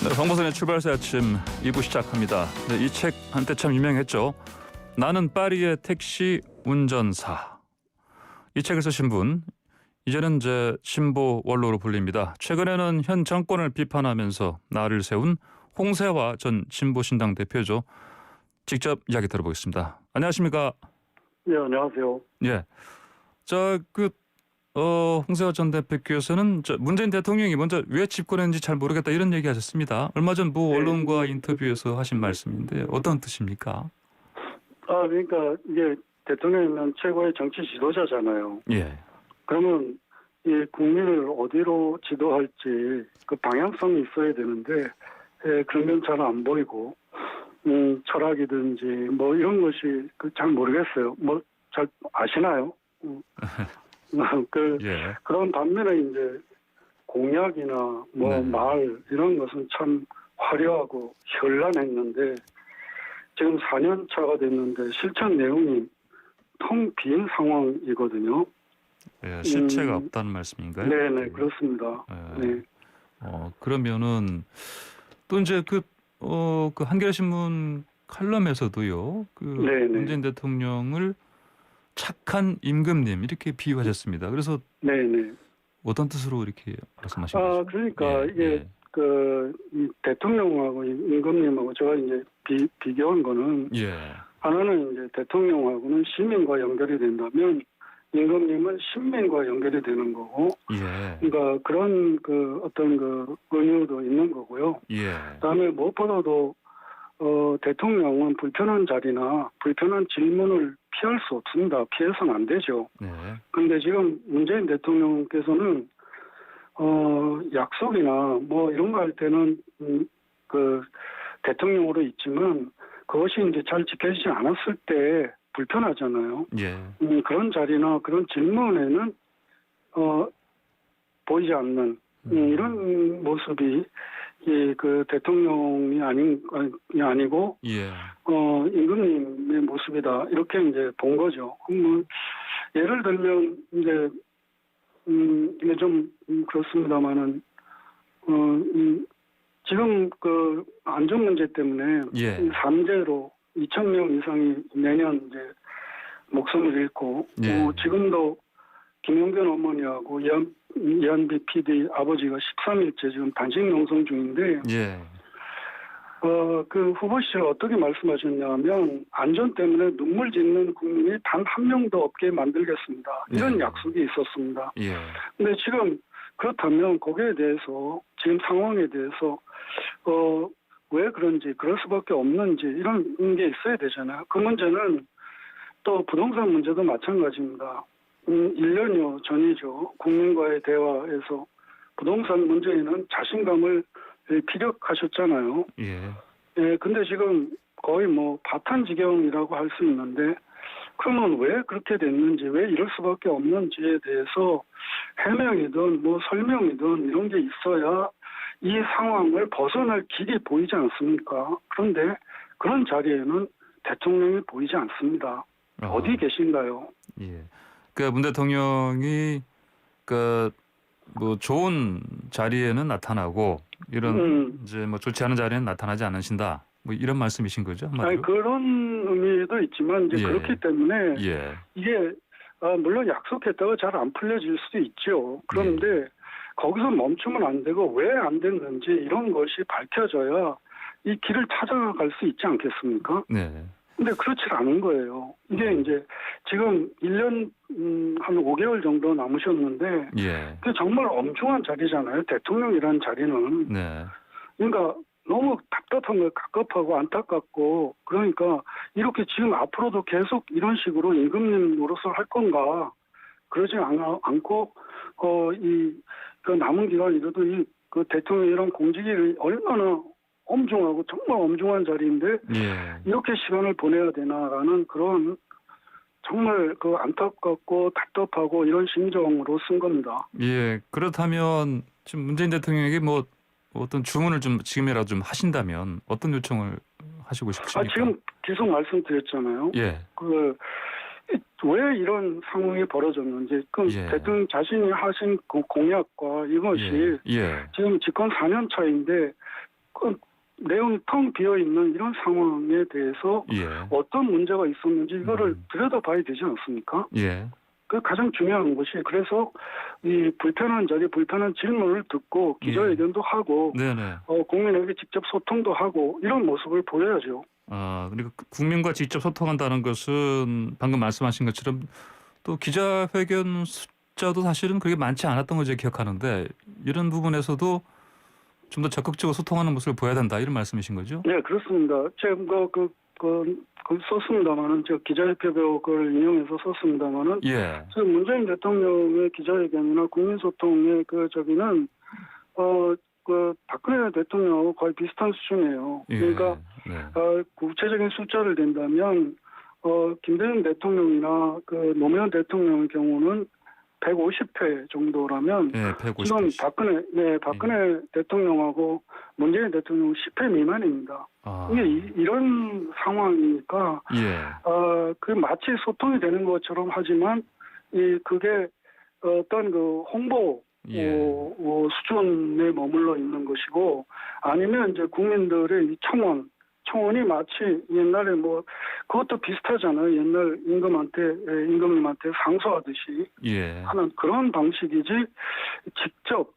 네, 황보선의 출발새 아침 2부 시작합니다. 네, 이 책 한때 참 유명했죠. 나는 파리의 택시 운전사. 이 책을 쓰신 분, 이제는 신보 원로로 불립니다. 최근에는 현 정권을 비판하면서 나를 세운 홍세화 전 진보신당 대표죠. 직접 이야기 들어보겠습니다. 안녕하십니까? 네, 안녕하세요. 예. 홍세화 전 대표께서는 문재인 대통령이 먼저 왜 집권했는지 잘 모르겠다 이런 얘기하셨습니다. 얼마 전 모 언론과 인터뷰에서 하신 말씀인데 어떤 뜻입니까? 그러니까 이게 대통령이면 최고의 정치 지도자잖아요. 예. 그러면 이 국민을 어디로 지도할지 그 방향성이 있어야 되는데 그런 건 잘 안 보이고 철학이든지 뭐 이런 것이 잘 모르겠어요. 뭐 잘 아시나요? 예. 그런 반면에 이제 공약이나 네. 말 이런 것은 참 화려하고 현란했는데 지금 4년 차가 됐는데 실천 내용이 텅 빈 상황이거든요. 예, 실체가 없다는 말씀인가요? 네네, 그렇습니다. 예. 네. 그러면은 또 이제 그 한겨레신문 칼럼에서도요. 네네. 문재인 대통령을 착한 임금님 이렇게 비유하셨습니다. 그래서 네네. 어떤 뜻으로 이렇게 말씀하신 거죠? 그러니까 예, 이게 예. 이 대통령하고 임금님하고 제가 이제 비교한 거는 예. 하나는 이제 대통령하고는 시민과 연결이 된다면 임금님은 신민과 연결이 되는 거고, 예. 그러니까 그런 어떤 의미도 있는 거고요. 예. 그다음에 무엇보다도 대통령은 불편한 자리나 불편한 질문을 피할 수 없습니다. 피해서는 안 되죠. 네. 그런데 지금 문재인 대통령께서는 약속이나 뭐 이런 거 할 때는 대통령으로 있지만 그것이 이제 잘 지켜지지 않았을 때 불편하잖아요. 예. 그런 자리나 그런 질문에는 보이지 않는 이런 모습이 대통령이 아니고 예. 임금님의 모습이다 이렇게 이제 본 거죠. 예를 들면 이제 이게 좀 그렇습니다만은 지금 안전 문제 때문에 예. 3제로 2,000명 이상이 매년 이제 목숨을 잃고 예. 지금도 김용균 어머니하고 이한비 PD 아버지가 13일째 지금 단식 농성 중인데 예. 후보실 어떻게 말씀하셨냐면 안전 때문에 눈물 짓는 국민이 단 한 명도 없게 만들겠습니다. 이런 네. 약속이 있었습니다. 예. 근데 지금 그렇다면 거기에 대해서 지금 상황에 대해서 왜 그런지 그럴 수밖에 없는지 이런 게 있어야 되잖아요. 그 문제는 또 부동산 문제도 마찬가지입니다. 1년여 전이죠. 국민과의 대화에서 부동산 문제에는 자신감을 피력하셨잖아요. 예. 예, 근데 지금 거의 파탄지경이라고 할 수 있는데 그러면 왜 그렇게 됐는지 왜 이럴 수밖에 없는지에 대해서 해명이든 설명이든 이런 게 있어야 이 상황을 벗어날 길이 보이지 않습니까? 그런데 그런 자리에는 대통령이 보이지 않습니다. 어디 계신가요? 예. 문 대통령이 좋은 자리에는 나타나고 이런 이제 좋지 않은 자리에는 나타나지 않으신다. 이런 말씀이신 거죠? 한마디로? 그런 의미도 있지만 이제 예. 그렇기 때문에 예. 이게 물론 약속했다가 잘 안 풀려질 수도 있죠. 그런데 거기서 멈추면 안 되고 왜 안 됐는지 이런 것이 밝혀져야 이 길을 찾아갈 수 있지 않겠습니까? 네. 근데 그렇지 않은 거예요. 이게 이제 지금 1년 한 5개월 정도 남으셨는데 예. 그게 정말 엄중한 자리잖아요. 대통령이라는 자리는. 네. 그러니까 너무 답답한 걸 갑갑하고 안타깝고 그러니까 이렇게 지금 앞으로도 계속 이런 식으로 임금님 노릇을 할 건가 그러지 않고 남은 기간이라도 대통령 이런 공직이 얼마나 엄중하고 정말 엄중한 자리인데 예. 이렇게 시간을 보내야 되나라는 그런 정말 안타깝고 답답하고 이런 심정으로 쓴 겁니다. 예. 그렇다면 지금 문재인 대통령에게 어떤 주문을 좀 지금이라도 좀 하신다면 어떤 요청을 하시고 싶으십니까? 지금 계속 말씀드렸잖아요. 예. 왜 이런 상황이 벌어졌는지 예. 대통령 자신이 하신 공약과 이것이 예. 지금 집권 4년 차인데 그 내용이 텅 비어 있는 이런 상황에 대해서 예. 어떤 문제가 있었는지 이거를 음. 들여다봐야 되지 않습니까? 예. 그 가장 중요한 것이 그래서 이 불편한 자리, 불편한 질문을 듣고 기자회견도 하고 네네. 국민에게 직접 소통도 하고 이런 모습을 보여야죠. 아, 그러니까 국민과 직접 소통한다는 것은 방금 말씀하신 것처럼 또 기자회견 숫자도 사실은 그렇게 많지 않았던 걸 제가 기억하는데 이런 부분에서도 좀 더 적극적으로 소통하는 모습을 보여야 된다 이런 말씀이신 거죠? 네, 그렇습니다. 제가 썼습니다만은 제가 기자협회벽을 인용해서 썼습니다만은 예. 지금 문재인 대통령의 기자회견이나 국민소통의 저기는 박근혜 대통령하고 거의 비슷한 수준이에요. 예. 그러니까 네. 구체적인 숫자를 댄다면 김대중 대통령이나 노무현 대통령의 경우는 150회 정도라면 예, 지금 150회. 박근혜 대통령하고 문재인 대통령은 10회 미만입니다. 아. 이게 이런 상황이니까 예. 마치 소통이 되는 것처럼 하지만 그게 어떤 홍보 예. 수준에 머물러 있는 것이고 아니면 이제 국민들의 이 청원이 마치 옛날에 그것도 비슷하잖아요. 옛날 임금님한테 상소하듯이 예. 하는 그런 방식이지 직접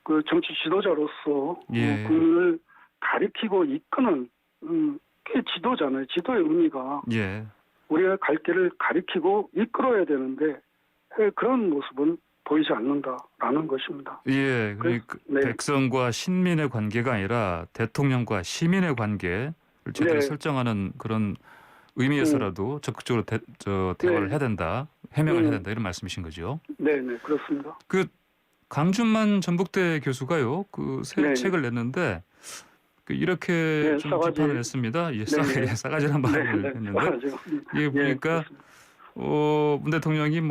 그 정치 지도자로서 예. 국민을 가리키고 이끄는 그게 지도잖아요. 지도의 의미가 예. 우리가 갈 길을 가리키고 이끌어야 되는데 그런 모습은 보이지 않는다라는 것입니다. 예. 그러니까 네. 백성과 신민의 관계가 아니라 대통령과 시민의 관계를 제대로 네. 설정하는 그런 의미에서라도 적극적으로 대화를 네. 해야 된다, 해명을 해야 된다 이런 말씀이신 거죠. 네, 그렇습니다. 그 강준만 전북대 교수가요, 그 새 네. 책을 냈는데 이렇게 네, 좀 싸가지. 비판을 했습니다. 예, 네. 싸가지란 말을 했는데 맞아요. 이게 보니까 문 대통령이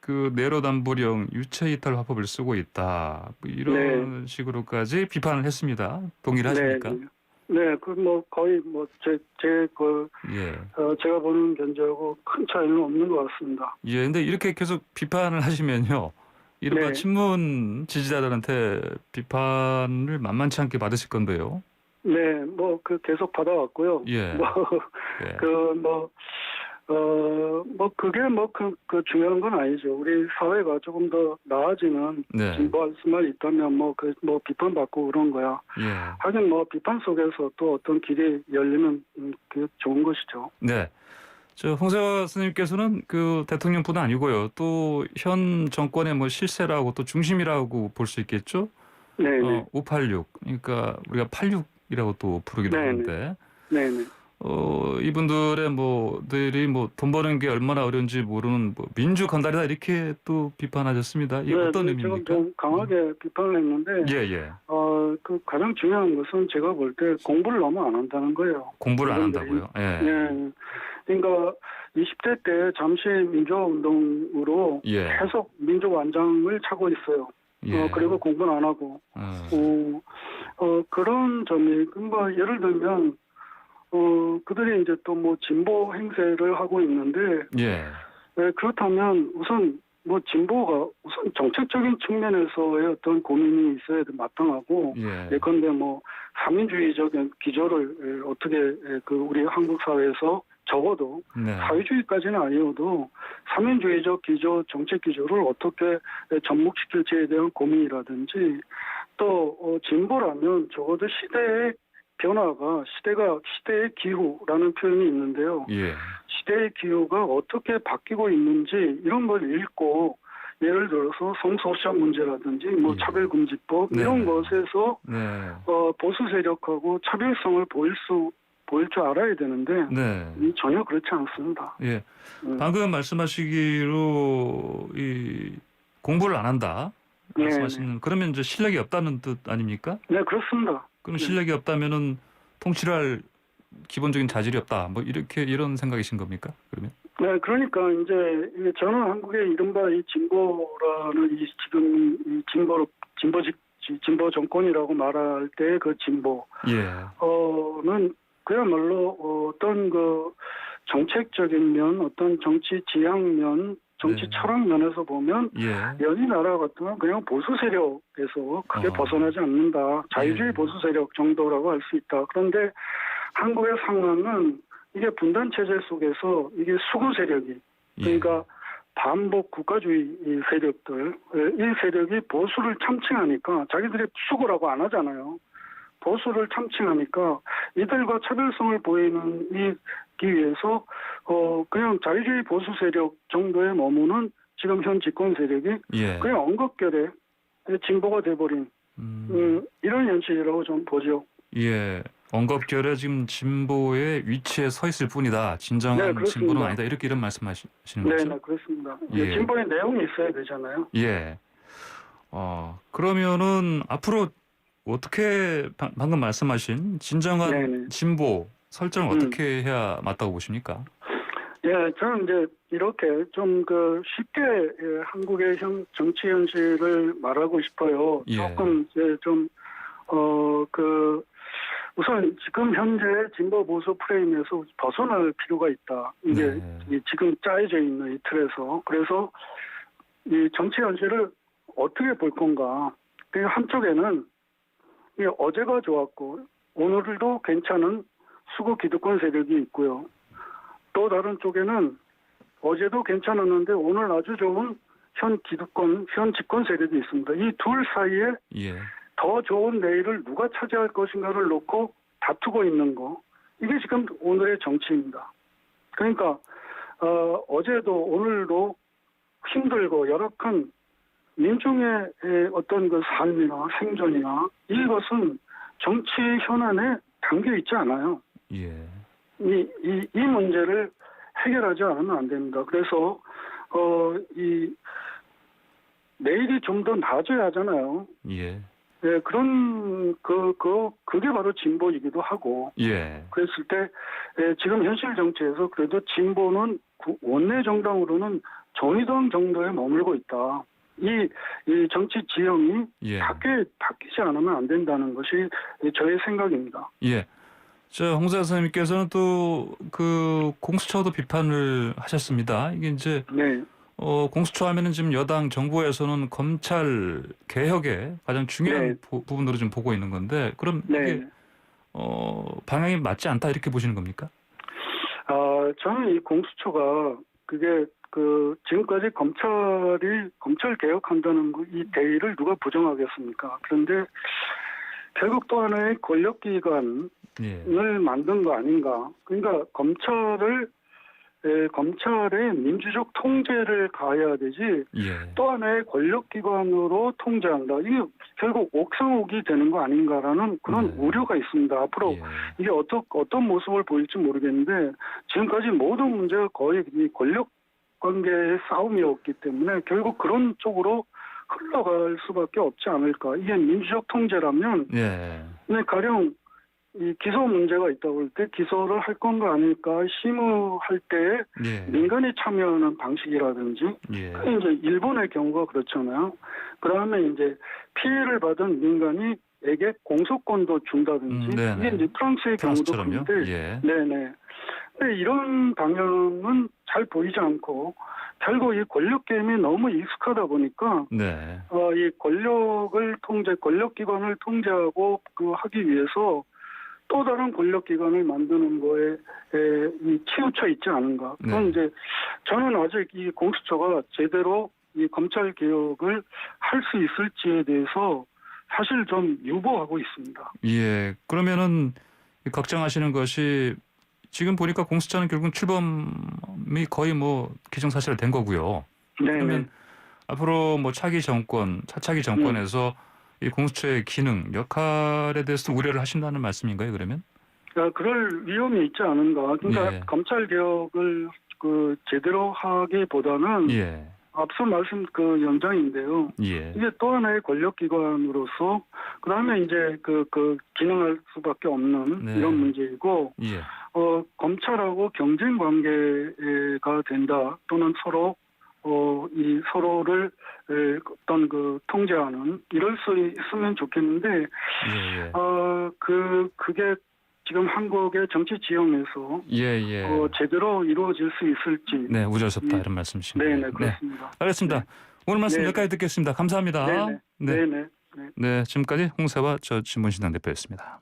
그 내로남불형 유체이탈 화법을 쓰고 있다 이런 식으로까지 비판을 했습니다. 동의를 하십니까? 네, 거의 예. 제가 보는 견제하고 큰 차이는 없는 것 같습니다. 예, 근데 이렇게 계속 비판을 하시면요, 이른바 네. 친문 지지자들한테 비판을 만만치 않게 받으실 건데요. 네, 계속 받아왔고요. 예. 예. 그게 중요한 건 아니죠. 우리 사회가 조금 더 나아지는 네. 진보할 수만 있다면 비판받고 그런 거야. 예. 하긴 비판 속에서 또 어떤 길이 열리면 그게 좋은 것이죠. 네. 홍세화 스님께서는 그 대통령뿐 아니고요, 또 현 정권의 실세라고 또 중심이라고 볼 수 있겠죠. 네. 586, 그러니까 우리가 86이라고 또 부르기도 하는데. 네. 이분들의 들이 돈 버는 게 얼마나 어려운지 모르는 민주 건달이다 이렇게 또 비판하셨습니다. 이게 어떤 의미입니까? 제가 좀 강하게 비판을 했는데, 예. 가장 중요한 것은 제가 볼 때 공부를 너무 안 한다는 거예요. 공부를 안 한다고요? 예. 네. 그러니까 20대 때 잠시 민주화운동으로 예. 계속 민주완장을 차고 있어요. 예. 그리고 공부는 안 하고. 그런 점이, 예를 들면, 그들이 이제 또 진보 행세를 하고 있는데, 예. 그렇다면 우선 진보가 우선 정책적인 측면에서의 어떤 고민이 있어야 마땅하고, 예. 예컨대 사민주의적 기조를 어떻게 우리 한국 사회에서 적어도 네. 사회주의까지는 아니어도 사민주의적 기조, 정책 기조를 어떻게 접목시킬지에 대한 고민이라든지 또 진보라면 적어도 시대의 변화가 시대의 기후라는 표현이 있는데요. 예. 시대의 기후가 어떻게 바뀌고 있는지 이런 걸 읽고 예를 들어서 성소수자 문제라든지 예. 차별금지법 네. 이런 것에서 네. 보수 세력하고 차별성을 보일 줄 알아야 되는데 네. 전혀 그렇지 않습니다. 예. 방금 말씀하시기로 공부를 안 한다 말씀하시는 그러면 이제 실력이 없다는 뜻 아닙니까? 네, 그렇습니다. 그럼 실력이 없다면은 통치를 할 기본적인 자질이 없다. 이런 생각이신 겁니까? 그러면? 네, 그러니까 이제 저는 한국의 이른바 이 진보라는 지금 이 진보 정권이라고 말할 때 그 진보. 예. 는 그야말로 어떤 정책적인 면, 어떤 정치 지향면 정치 네. 철학 면에서 보면 예. 연이 나라 같으면 그냥 보수 세력에서 크게 어. 벗어나지 않는다. 자유주의 예. 보수 세력 정도라고 할 수 있다. 그런데 한국의 상황은 이게 분단 체제 속에서 이게 수구 세력이 그러니까 반복 국가주의 이 세력들 이 세력이 보수를 참칭하니까 자기들이 수구라고 안 하잖아요. 보수를 참칭하니까 이들과 차별성을 보이는 이 위해서 그냥 자유주의 보수 세력 정도에 머무는 지금 현 집권 세력이 예. 그냥 엉겁결에 진보가 돼버린 이런 현실이라고 좀 보죠. 예. 언급결에 지금 진보의 위치에 서 있을 뿐이다. 네, 진정한 그렇습니다. 진보는 아니다. 이런 말씀하시는 네, 거죠? 네, 그렇습니다. 예. 진보의 내용이 있어야 되잖아요. 예. 그러면은 앞으로 어떻게 방금 말씀하신 진정한 네네. 진보 설정을 어떻게 해야 맞다고 보십니까? 예, 저는 이제 이렇게 좀 쉽게 한국의 정치 현실을 말하고 싶어요. 예. 조금 이제 좀 우선 지금 현재 진보 보수 프레임에서 벗어날 필요가 있다. 이게 네. 이 지금 짜여져 있는 이 틀에서. 그래서 이 정치 현실을 어떻게 볼 건가. 그 한쪽에는 이 어제가 좋았고 오늘도 괜찮은 수구 기득권 세력이 있고요. 또 다른 쪽에는 어제도 괜찮았는데 오늘 아주 좋은 현 집권 세력이 있습니다. 이 둘 사이에 예. 더 좋은 내일을 누가 차지할 것인가를 놓고 다투고 있는 거. 이게 지금 오늘의 정치입니다. 그러니까 어제도 오늘도 힘들고 열악한 민중의 어떤 삶이나 생존이나 이것은 정치 현안에 담겨 있지 않아요. 예. 이 문제를 해결하지 않으면 안 됩니다. 그래서 이 내일이 좀 더 나아져야 하잖아요. 예. 네, 그런 그게 바로 진보이기도 하고. 예. 그랬을 때 지금 현실 정치에서 그래도 진보는 원내 정당으로는 정의당 정도에 머물고 있다. 이 정치 지형이 예. 바뀌지 않으면 안 된다는 것이 저의 생각입니다. 예. 홍사 선생님께서는 또 그 공수처도 비판을 하셨습니다. 이게 이제 네. 공수처 하면은 지금 여당 정부에서는 검찰 개혁의 가장 중요한 네. 부분으로 좀 보고 있는 건데 그럼 네. 이게 방향이 맞지 않다 이렇게 보시는 겁니까? 저는 이 공수처가 그게 지금까지 검찰 개혁한다는 이 대의를 누가 부정하겠습니까? 그런데 결국 또 하나의 권력기관을 예. 만든 거 아닌가? 그러니까 검찰의 민주적 통제를 가해야 되지 예. 또 하나의 권력기관으로 통제한다. 이게 결국 옥상옥이 되는 거 아닌가라는 그런 네. 우려가 있습니다. 앞으로 예. 이게 어떤 모습을 보일지 모르겠는데 지금까지 모든 문제가 거의 이 권력 관계의 싸움이었기 때문에 결국 그런 쪽으로 흘러갈 수밖에 없지 않을까. 이게 민주적 통제라면 예. 가령 이 기소 문제가 있다고 할 때 기소를 할 건가 아닐까 심의할 때 예. 민간이 참여하는 방식이라든지 예. 이제 일본의 경우가 그렇잖아요. 그다음에 이제 피해를 받은 민간이에게 공소권도 준다든지 네네. 이게 이제 프랑스의 경우도 프랑스처럼요? 그런데 예. 네네. 근데 이런 방향은 잘 보이지 않고 결국 이 권력 게임이 너무 익숙하다 보니까 네. 이 권력기관을 통제하고 하기 위해서 또 다른 권력기관을 만드는 거에 이 치우쳐 있지 않은가. 그건 네. 이제 저는 아직 이 공수처가 제대로 이 검찰 개혁을 할 수 있을지에 대해서 사실 좀 유보하고 있습니다. 예. 그러면은 걱정하시는 것이 지금 보니까 공수처는 결국 출범이 거의 기정사실화된 거고요. 네. 그러면 앞으로 차차기 정권에서 이 공수처의 기능, 역할에 대해서 우려를 하신다는 말씀인가요, 그러면? 그럴 위험이 있지 않은가. 그러니까 예. 검찰 개혁을 제대로 하기보다는 예. 앞서 말씀 연장인데요. 예. 이게 또 하나의 권력기관으로서 그다음에 이제 기능할 수밖에 없는 네. 이런 문제이고 예. 검찰하고 경쟁 관계가 된다 또는 서로를 어떤 통제하는 이럴 수 있으면 좋겠는데 예. 그게 지금 한국의 정치 지형에서 예. 제대로 이루어질 수 있을지. 네, 우려스럽다 이런 말씀이신가요? 네네, 그렇습니다. 알겠습니다. 오늘 말씀 네네. 여기까지 듣겠습니다. 감사합니다. 네네. 네네. 네. 네, 지금까지 홍세화 저 신문신당 대표였습니다.